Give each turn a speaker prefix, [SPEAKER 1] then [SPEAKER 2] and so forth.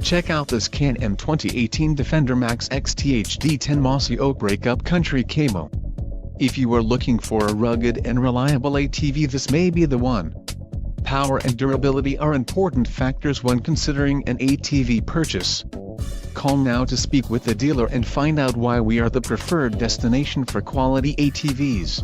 [SPEAKER 1] Check out this Can-Am 2018 Defender Max XT HD10 Mossy Oak Breakup Country Camo. If you are looking for a rugged and reliable ATV, this may be the one. Power and durability are important factors when considering an ATV purchase. Call now to speak with the dealer and find out why we are the preferred destination for quality ATVs.